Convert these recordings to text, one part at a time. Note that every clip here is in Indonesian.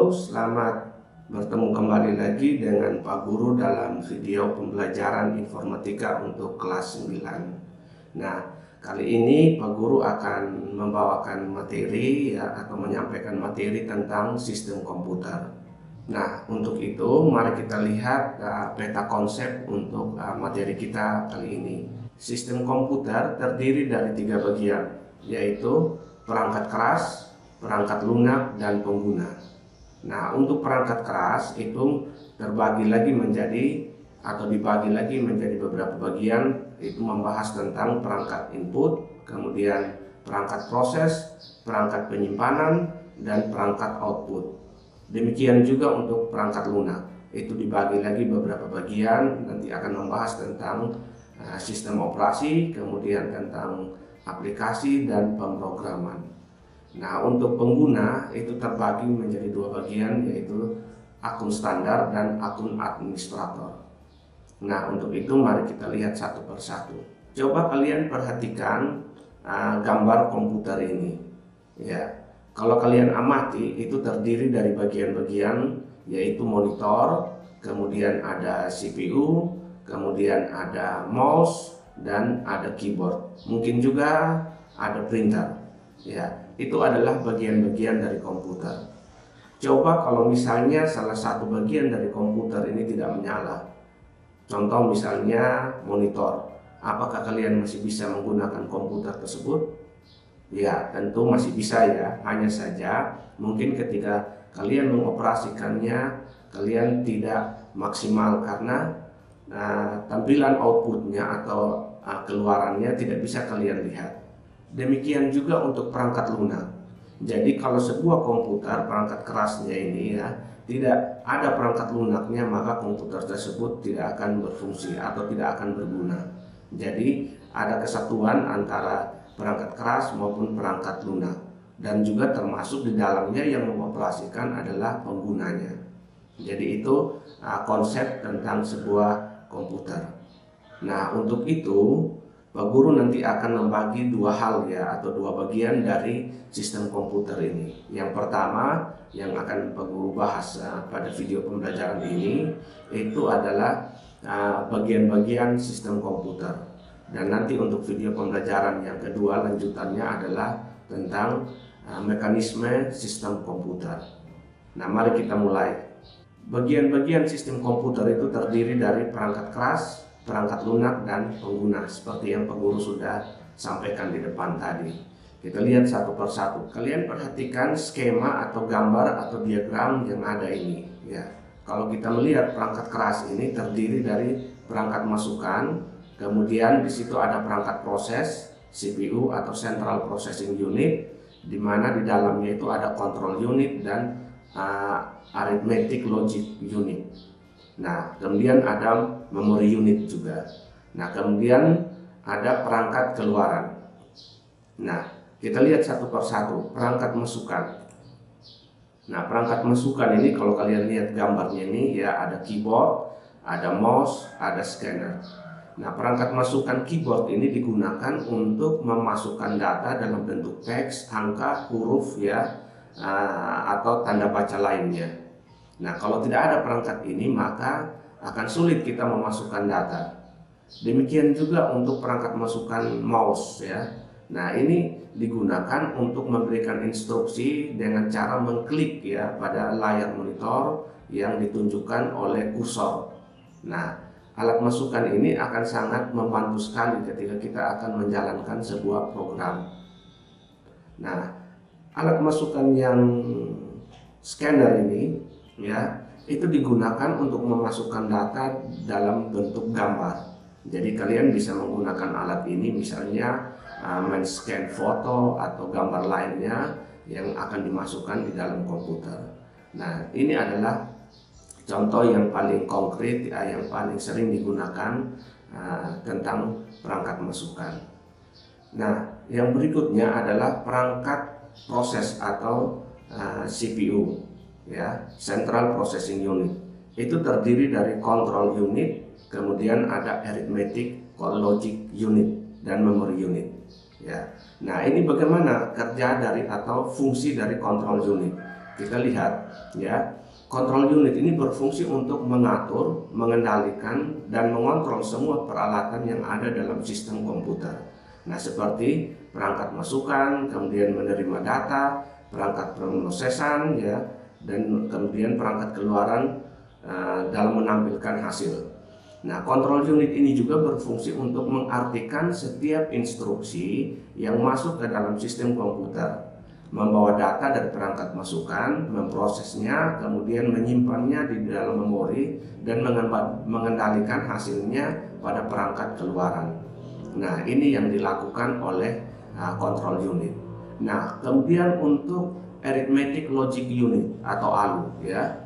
Halo, selamat bertemu kembali lagi dengan Pak Guru dalam video pembelajaran informatika untuk kelas 9. Nah, kali ini Pak Guru akan membawakan materi atau menyampaikan materi tentang sistem komputer. Nah, untuk itu mari kita lihat peta konsep untuk materi kita kali ini. Sistem komputer terdiri dari 3 bagian, yaitu perangkat keras, perangkat lunak, dan pengguna. Nah, untuk perangkat keras itu dibagi lagi menjadi beberapa bagian, itu membahas tentang perangkat input, kemudian perangkat proses, perangkat penyimpanan, dan perangkat output. Demikian juga untuk perangkat lunak, itu dibagi lagi beberapa bagian, nanti akan membahas tentang sistem operasi, kemudian tentang aplikasi dan pemrograman. Nah, untuk pengguna itu terbagi menjadi 2 bagian, yaitu akun standar dan akun administrator. Nah, untuk itu mari kita lihat satu persatu. Coba kalian perhatikan gambar komputer ini. Ya, kalau kalian amati itu terdiri dari bagian-bagian, yaitu monitor, kemudian ada CPU, kemudian ada mouse, dan ada keyboard. Mungkin juga ada printer. Ya, itu adalah bagian-bagian dari komputer. Coba kalau misalnya salah satu bagian dari komputer ini tidak menyala. Contoh misalnya monitor. Apakah kalian masih bisa menggunakan komputer tersebut? Ya, tentu masih bisa ya. Hanya saja mungkin ketika kalian mengoperasikannya, kalian tidak maksimal karena tampilan outputnya atau keluarannya tidak bisa kalian lihat. Demikian juga untuk perangkat lunak. Jadi kalau sebuah komputer perangkat kerasnya ini tidak ada perangkat lunaknya, maka komputer tersebut tidak akan berfungsi atau tidak akan berguna. Jadi ada kesatuan antara perangkat keras maupun perangkat lunak, dan juga termasuk di dalamnya yang mengoperasikan adalah penggunanya. Jadi itu konsep tentang sebuah komputer. Nah, untuk itu Pak Guru nanti akan membagi 2 hal atau 2 bagian dari sistem komputer ini. Yang pertama yang akan Pak Guru bahas pada video pembelajaran ini itu adalah bagian-bagian sistem komputer. Dan nanti untuk video pembelajaran yang kedua lanjutannya adalah tentang mekanisme sistem komputer. Nah, mari kita mulai. Bagian-bagian sistem komputer itu terdiri dari perangkat keras, perangkat lunak, dan pengguna, seperti yang Pak Guru sudah sampaikan di depan tadi. Kita lihat satu persatu. Kalian perhatikan skema atau gambar atau diagram yang ada ini. Ya, kalau kita melihat perangkat keras ini terdiri dari perangkat masukan, kemudian di situ ada perangkat proses, CPU atau Central Processing Unit, di mana di dalamnya itu ada control unit dan arithmetic logic unit. Nah, kemudian ada memory unit juga. Nah, kemudian ada perangkat keluaran. Nah, kita lihat satu persatu. Perangkat masukan. Nah, perangkat masukan ini kalau kalian lihat gambarnya ini ada keyboard, ada mouse, ada scanner. Nah, perangkat masukan keyboard ini digunakan untuk memasukkan data dalam bentuk teks, angka, huruf atau tanda baca lainnya. Nah, kalau tidak ada perangkat ini maka akan sulit kita memasukkan data. Demikian juga untuk perangkat masukan mouse Nah, ini digunakan untuk memberikan instruksi dengan cara mengklik pada layar monitor yang ditunjukkan oleh kursor. Nah, alat masukan ini akan sangat membantu sekali ketika kita akan menjalankan sebuah program. Nah, alat masukan yang scanner ini itu digunakan untuk memasukkan data dalam bentuk gambar. Jadi kalian bisa menggunakan alat ini misalnya men-scan foto atau gambar lainnya yang akan dimasukkan di dalam komputer. Nah, ini adalah contoh yang paling konkret yang paling sering digunakan tentang perangkat masukan. Nah, yang berikutnya adalah perangkat proses atau CPU Central Processing Unit. Itu terdiri dari control unit, kemudian ada arithmetic logic unit, dan memory unit. Nah, ini bagaimana kerja dari atau fungsi dari control unit. kita lihat ya, control unit ini berfungsi untuk mengatur, mengendalikan, dan mengontrol semua peralatan yang ada dalam sistem komputer. Nah, seperti perangkat masukan, kemudian menerima data, perangkat pemrosesan ya, dan kemudian perangkat keluaran dalam menampilkan hasil. Nah, control unit ini juga berfungsi untuk mengartikan setiap instruksi yang masuk ke dalam sistem komputer, membawa data dari perangkat masukan, memprosesnya, kemudian menyimpannya di dalam memori, dan mengendalikan hasilnya pada perangkat keluaran. Nah, ini yang dilakukan oleh control unit. Nah, kemudian untuk arithmetic logic unit atau ALU ya.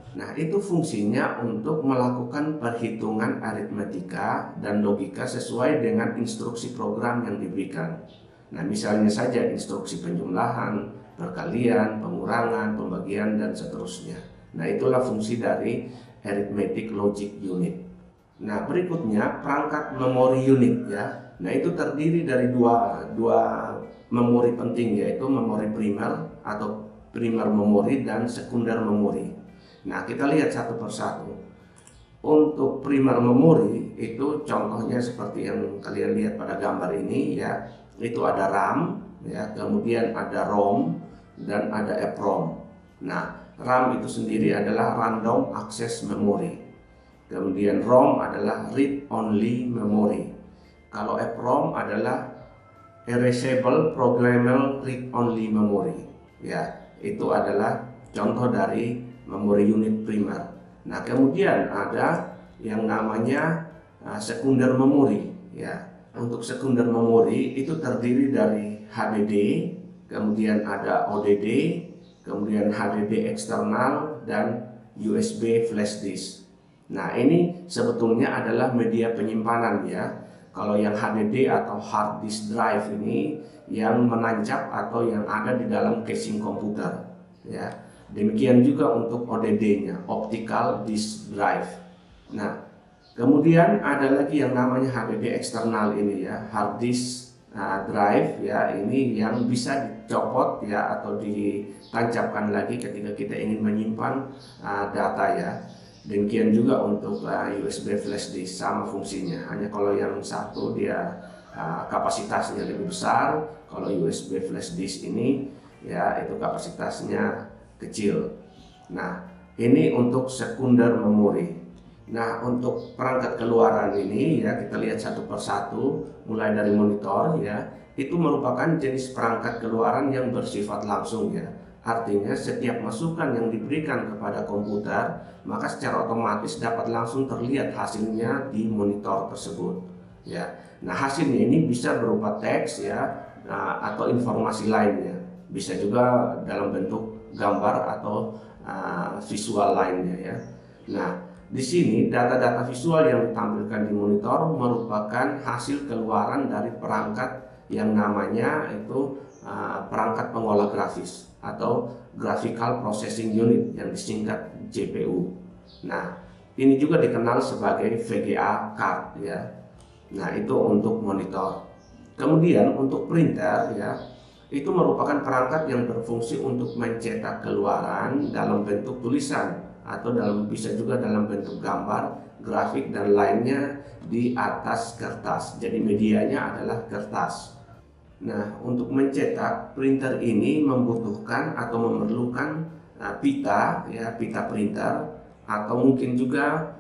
Nah, itu fungsinya untuk melakukan perhitungan aritmetika dan logika sesuai dengan instruksi program yang diberikan. Nah, misalnya saja instruksi penjumlahan, perkalian, pengurangan, pembagian, dan seterusnya. Nah, itulah fungsi dari arithmetic logic unit. Nah, berikutnya perangkat memori unit ya. Nah, itu terdiri dari dua memori penting, yaitu memori primer atau primer memori dan sekunder memori. Nah, kita lihat satu persatu. Untuk primer memori itu contohnya seperti yang kalian lihat pada gambar ini ya. Itu ada RAM ya, kemudian ada ROM dan ada EPROM. Nah, RAM itu sendiri adalah random access memory. Kemudian ROM adalah read only memory. Kalau EPROM adalah erasable programmable read only memory. Ya, itu adalah contoh dari memori unit primer. Nah, kemudian ada yang namanya sekunder memori ya. Untuk sekunder memori itu terdiri dari HDD, kemudian ada ODD, kemudian HDD eksternal, dan USB flash disk. Nah, ini sebetulnya adalah media penyimpanan ya. Kalau yang HDD atau hard disk drive ini yang menancap atau yang ada di dalam casing komputer ya. Demikian juga untuk ODD-nya, optical disk drive. Nah, kemudian ada lagi yang namanya HDD eksternal ini ya, hard disk drive ya, ini yang bisa dicopot ya atau ditancapkan lagi ketika kita ingin menyimpan data ya. Demikian juga untuk USB flash disk, sama fungsinya. Hanya kalau yang satu dia kapasitasnya lebih besar, kalau USB flash disk ini ya itu kapasitasnya kecil. Nah, ini untuk sekunder memori. Nah, untuk perangkat keluaran ini ya kita lihat satu persatu, mulai dari monitor ya, itu merupakan jenis perangkat keluaran yang bersifat langsung ya. Artinya setiap masukan yang diberikan kepada komputer, maka secara otomatis dapat langsung terlihat hasilnya di monitor tersebut ya. Nah, hasilnya ini bisa berupa teks ya, atau informasi lainnya. Bisa juga dalam bentuk gambar atau visual lainnya ya. Nah, di sini data-data visual yang ditampilkan di monitor merupakan hasil keluaran dari perangkat yang namanya itu perangkat pengolah grafis atau graphical processing unit yang disingkat GPU. Nah, ini juga dikenal sebagai VGA card ya. Nah, itu untuk monitor. Kemudian untuk printer ya, itu merupakan perangkat yang berfungsi untuk mencetak keluaran dalam bentuk tulisan atau bisa juga dalam bentuk gambar, grafik, dan lainnya di atas kertas. Jadi medianya adalah kertas. Nah, untuk mencetak, printer ini membutuhkan atau memerlukan pita ya, pita printer, atau mungkin juga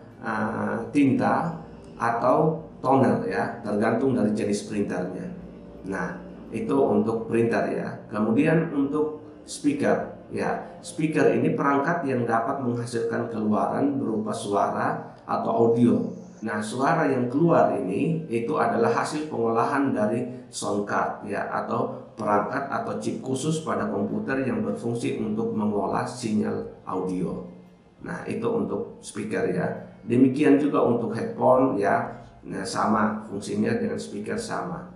tinta atau toner ya, tergantung dari jenis printernya. Nah, itu untuk printer ya. Kemudian untuk speaker ya, speaker ini perangkat yang dapat menghasilkan keluaran berupa suara atau audio. Nah, suara yang keluar ini itu adalah hasil pengolahan dari sound card ya, atau perangkat atau chip khusus pada komputer yang berfungsi untuk mengolah sinyal audio. Nah, itu untuk speaker ya. Demikian juga untuk headphone ya. Nah, sama fungsinya dengan speaker sama.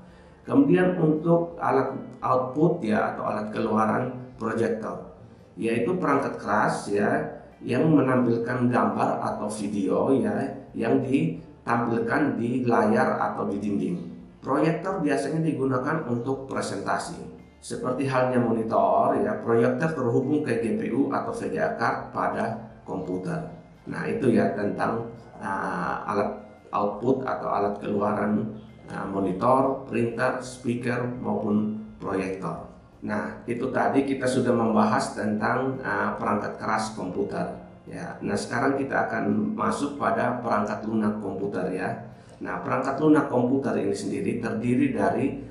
Kemudian untuk alat output ya atau alat keluaran proyektor, yaitu perangkat keras ya yang menampilkan gambar atau video ya yang ditampilkan di layar atau di dinding. Proyektor biasanya digunakan untuk presentasi Seperti halnya monitor, ya, proyektor terhubung ke GPU atau VGA card pada komputer. Nah, itu ya tentang alat output atau alat keluaran monitor, printer, speaker maupun proyektor. Nah, itu tadi kita sudah membahas tentang perangkat keras komputer. Ya, nah sekarang kita akan masuk pada perangkat lunak komputer ya. Nah, perangkat lunak komputer ini sendiri terdiri dari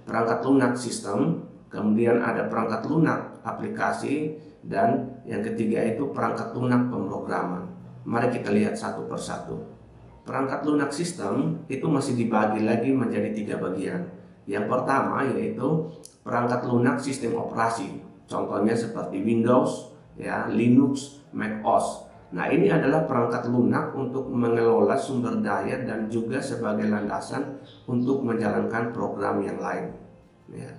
perangkat lunak sistem, kemudian ada perangkat lunak aplikasi, dan yang ketiga itu perangkat lunak pemrograman. Mari kita lihat satu persatu. Perangkat lunak sistem itu masih dibagi lagi menjadi 3 bagian. Yang pertama yaitu perangkat lunak sistem operasi. Contohnya seperti Windows, ya, Linux, Mac OS. Nah, ini adalah perangkat lunak untuk mengelola sumber daya dan juga sebagai landasan untuk menjalankan program yang lain. Ya.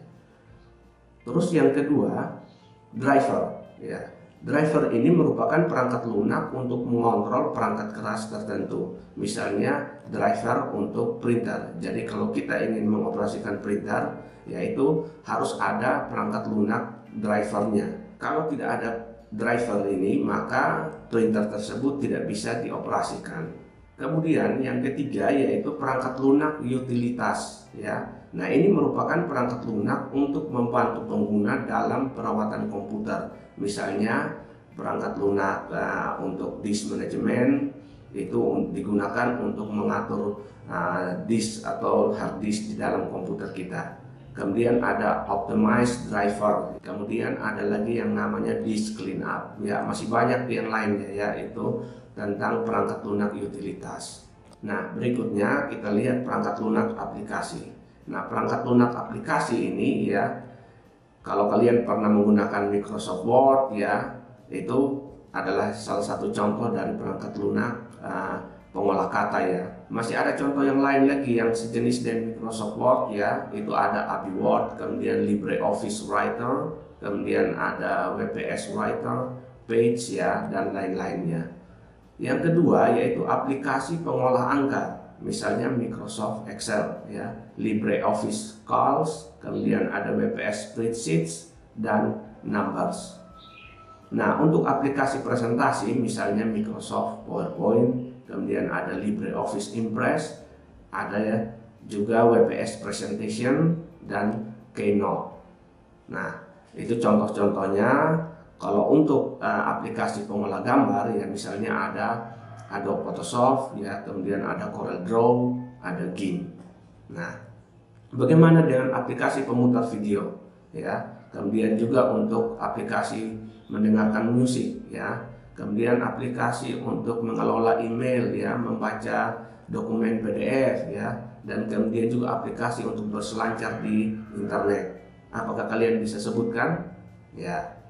Terus yang kedua, driver. Ya. Driver ini merupakan perangkat lunak untuk mengontrol perangkat keras tertentu. Misalnya driver untuk printer. Jadi kalau kita ingin mengoperasikan printer, yaitu harus ada perangkat lunak drivernya. Kalau tidak ada driver ini, maka printer tersebut tidak bisa dioperasikan. Kemudian yang ketiga yaitu perangkat lunak utilitas, ya. Nah, ini merupakan perangkat lunak untuk membantu pengguna dalam perawatan komputer. Misalnya perangkat lunak untuk disk management itu digunakan untuk mengatur disk atau hard disk di dalam komputer kita. Kemudian ada optimized driver. Kemudian ada lagi yang namanya disk cleanup. Ya, masih banyak yang lainnya ya, itu tentang perangkat lunak utilitas. Nah, berikutnya kita lihat perangkat lunak aplikasi. Nah, perangkat lunak aplikasi ini ya, kalau kalian pernah menggunakan Microsoft Word ya, itu adalah salah satu contoh dari perangkat lunak pengolah kata ya. Masih ada contoh yang lain lagi yang sejenis dengan Microsoft Word ya, itu ada API Word, kemudian LibreOffice Writer, kemudian ada WPS Writer, Page ya, dan lain-lainnya. Yang kedua yaitu aplikasi pengolah angka, misalnya Microsoft Excel ya, LibreOffice Calc, kemudian ada WPS Spreadsheets dan Numbers. Nah, untuk aplikasi presentasi misalnya Microsoft PowerPoint, kemudian ada LibreOffice Impress, ada juga WPS Presentation dan Keynote. Nah, itu contoh-contohnya. Kalau untuk aplikasi pengolah gambar ya, misalnya ada Adobe Photoshop ya, kemudian ada Corel Draw, ada GIMP. Nah, bagaimana dengan aplikasi pemutar video ya? Kemudian juga untuk aplikasi mendengarkan musik ya. Kemudian aplikasi untuk mengelola email ya, membaca dokumen PDF ya, dan kemudian juga aplikasi untuk berselancar di internet. Apakah kalian bisa sebutkan? Ya.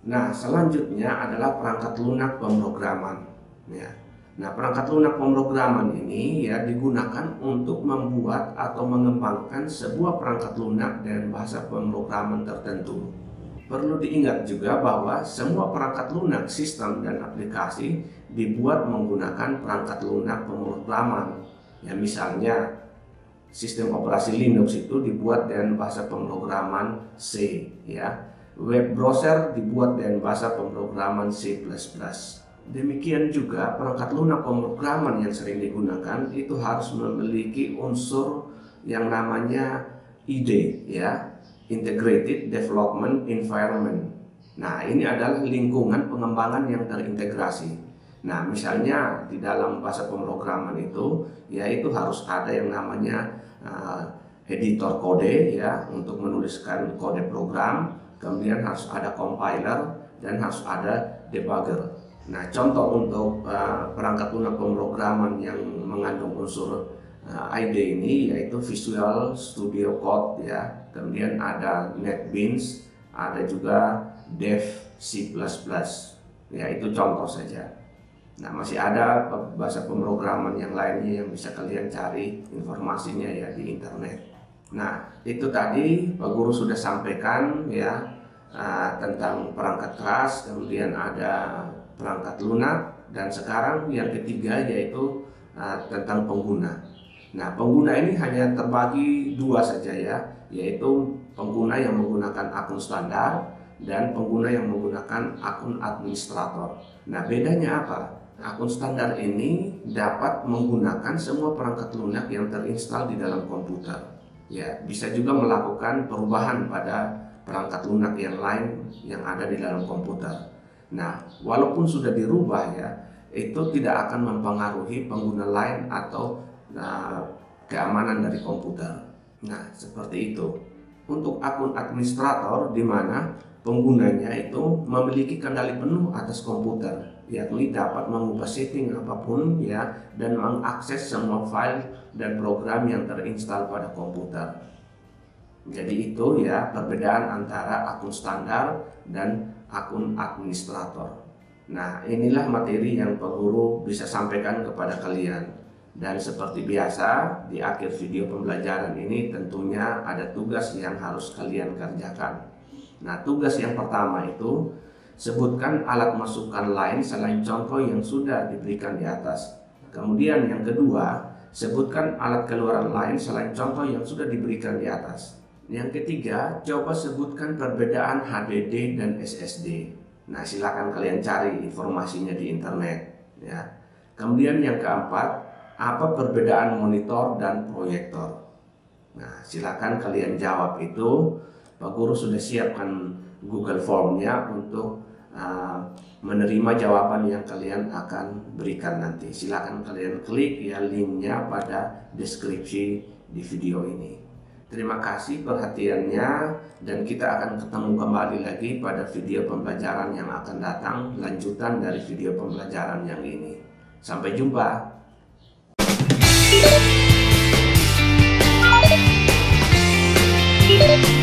Nah, selanjutnya adalah perangkat lunak pemrograman ya. Nah, perangkat lunak pemrograman ini ya digunakan untuk membuat atau mengembangkan sebuah perangkat lunak dengan bahasa pemrograman tertentu. Perlu diingat juga bahwa semua perangkat lunak sistem dan aplikasi dibuat menggunakan perangkat lunak pemrograman. Ya, misalnya sistem operasi Linux itu dibuat dengan bahasa pemrograman C ya. Web browser dibuat dengan bahasa pemrograman C++. Demikian juga perangkat lunak pemrograman yang sering digunakan itu harus memiliki unsur yang namanya IDE ya, Integrated Development Environment. Nah, ini adalah lingkungan pengembangan yang terintegrasi. Nah, misalnya di dalam bahasa pemrograman itu yaitu harus ada yang namanya editor kode ya, untuk menuliskan kode program. Kemudian harus ada compiler dan harus ada debugger. Nah, contoh untuk perangkat lunak pemrograman yang mengandung unsur IDE ini yaitu Visual Studio Code ya. Kemudian ada NetBeans, ada juga Dev C++. Ya, itu contoh saja. Nah, masih ada bahasa pemrograman yang lainnya yang bisa kalian cari informasinya ya di internet. Nah, itu tadi Pak Guru sudah sampaikan ya tentang perangkat keras, kemudian ada perangkat lunak, dan sekarang yang ketiga yaitu tentang pengguna. Nah, pengguna ini hanya terbagi dua saja ya, yaitu pengguna yang menggunakan akun standar dan pengguna yang menggunakan akun administrator. Nah, bedanya apa? Akun standar ini dapat menggunakan semua perangkat lunak yang terinstal di dalam komputer. Ya, bisa juga melakukan perubahan pada perangkat lunak yang lain yang ada di dalam komputer. Nah, walaupun sudah dirubah ya, itu tidak akan mempengaruhi pengguna lain atau keamanan dari komputer. Nah, seperti itu. Untuk akun administrator, di mana penggunanya itu memiliki kendali penuh atas komputer, yakni dapat mengubah setting apapun ya, dan mengakses semua file dan program yang terinstal pada komputer. Jadi itu ya perbedaan antara akun standar dan akun administrator. Nah, inilah materi yang Pak Guru bisa sampaikan kepada kalian. Dan seperti biasa, di akhir video pembelajaran ini tentunya ada tugas yang harus kalian kerjakan. Nah, tugas yang pertama itu, sebutkan alat masukan lain selain contoh yang sudah diberikan di atas. Kemudian yang kedua, sebutkan alat keluaran lain selain contoh yang sudah diberikan di atas. Yang ketiga, coba sebutkan perbedaan HDD dan SSD. Nah, silakan kalian cari informasinya di internet ya. Kemudian yang keempat, apa perbedaan monitor dan proyektor? Nah, silakan kalian jawab itu. Pak Guru sudah siapkan Google Formnya untuk menerima jawaban yang kalian akan berikan nanti. Silakan kalian klik ya linknya pada deskripsi di video ini. Terima kasih perhatiannya, dan kita akan ketemu kembali lagi pada video pembelajaran yang akan datang, lanjutan dari video pembelajaran yang ini. Sampai jumpa. Thank you.